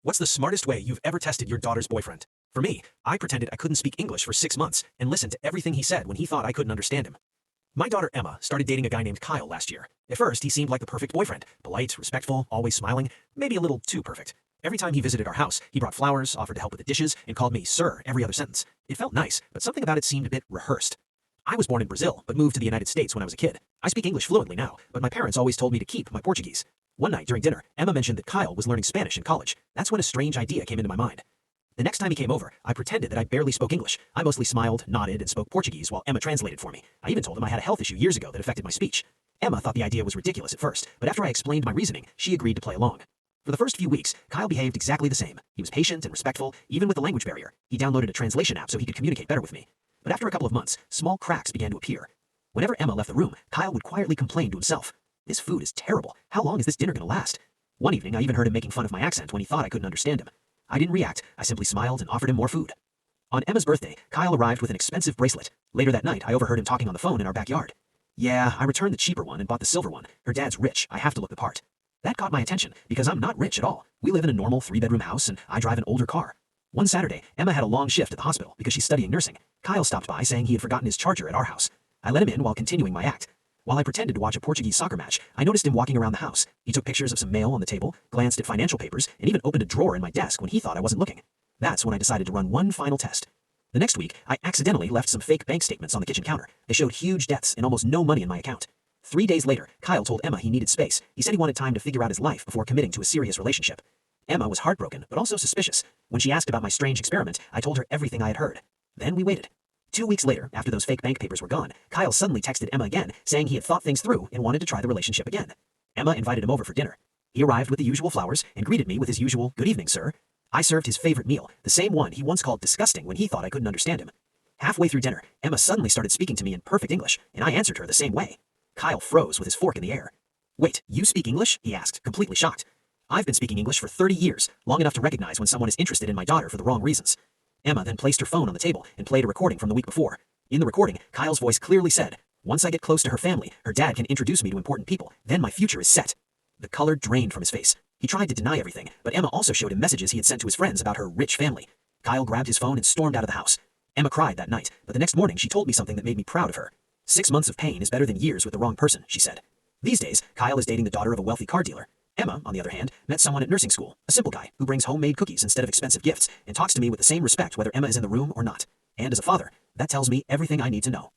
What's the smartest way you've ever tested your daughter's boyfriend? For me, I pretended I couldn't speak English for 6 months and listened to everything he said when he thought I couldn't understand him. My daughter Emma started dating a guy named Kyle last year. At first, he seemed like the perfect boyfriend. Polite, respectful, always smiling, maybe a little too perfect. Every time he visited our house, he brought flowers, offered to help with the dishes, and called me sir every other sentence. It felt nice, but something about it seemed a bit rehearsed. I was born in Brazil, but moved to the United States when I was a kid. I speak English fluently now, but my parents always told me to keep my Portuguese. One night during dinner, Emma mentioned that Kyle was learning Spanish in college. That's when a strange idea came into my mind. The next time he came over, I pretended that I barely spoke English. I mostly smiled, nodded, and spoke Portuguese while Emma translated for me. I even told him I had a health issue years ago that affected my speech. Emma thought the idea was ridiculous at first, but after I explained my reasoning, she agreed to play along. For the first few weeks, Kyle behaved exactly the same. He was patient and respectful, even with the language barrier. He downloaded a translation app so he could communicate better with me. But after a couple of months, small cracks began to appear. Whenever Emma left the room, Kyle would quietly complain to himself. "This food is terrible. How long is this dinner gonna last?" One evening, I even heard him making fun of my accent when he thought I couldn't understand him. I didn't react. I simply smiled and offered him more food. On Emma's birthday, Kyle arrived with an expensive bracelet. Later that night, I overheard him talking on the phone in our backyard. "Yeah, I returned the cheaper one and bought the silver one. Her dad's rich. I have to look the part." That caught my attention, because I'm not rich at all. We live in a normal 3-bedroom house, and I drive an older car. One Saturday, Emma had a long shift at the hospital because she's studying nursing. Kyle stopped by saying he had forgotten his charger at our house. I let him in while continuing my act. While I pretended to watch a Portuguese soccer match, I noticed him walking around the house. He took pictures of some mail on the table, glanced at financial papers, and even opened a drawer in my desk when he thought I wasn't looking. That's when I decided to run one final test. The next week, I accidentally left some fake bank statements on the kitchen counter. They showed huge debts and almost no money in my account. 3 days later, Kyle told Emma he needed space. He said he wanted time to figure out his life before committing to a serious relationship. Emma was heartbroken, but also suspicious. When she asked about my strange experiment, I told her everything I had heard. Then we waited. 2 weeks later, after those fake bank papers were gone, Kyle suddenly texted Emma again, saying he had thought things through and wanted to try the relationship again. Emma invited him over for dinner. He arrived with the usual flowers and greeted me with his usual, "Good evening, sir." I served his favorite meal, the same one he once called disgusting when he thought I couldn't understand him. Halfway through dinner, Emma suddenly started speaking to me in perfect English, and I answered her the same way. Kyle froze with his fork in the air. "Wait, you speak English?" he asked, completely shocked. "I've been speaking English for 30 years, long enough to recognize when someone is interested in my daughter for the wrong reasons." Emma then placed her phone on the table and played a recording from the week before. In the recording, Kyle's voice clearly said, "Once I get close to her family, her dad can introduce me to important people. Then my future is set." The color drained from his face. He tried to deny everything, but Emma also showed him messages he had sent to his friends about her rich family. Kyle grabbed his phone and stormed out of the house. Emma cried that night, but the next morning she told me something that made me proud of her. "6 months of pain is better than years with the wrong person," she said. These days, Kyle is dating the daughter of a wealthy car dealer. Emma, on the other hand, met someone at nursing school, a simple guy who brings homemade cookies instead of expensive gifts, and talks to me with the same respect whether Emma is in the room or not. And as a father, that tells me everything I need to know.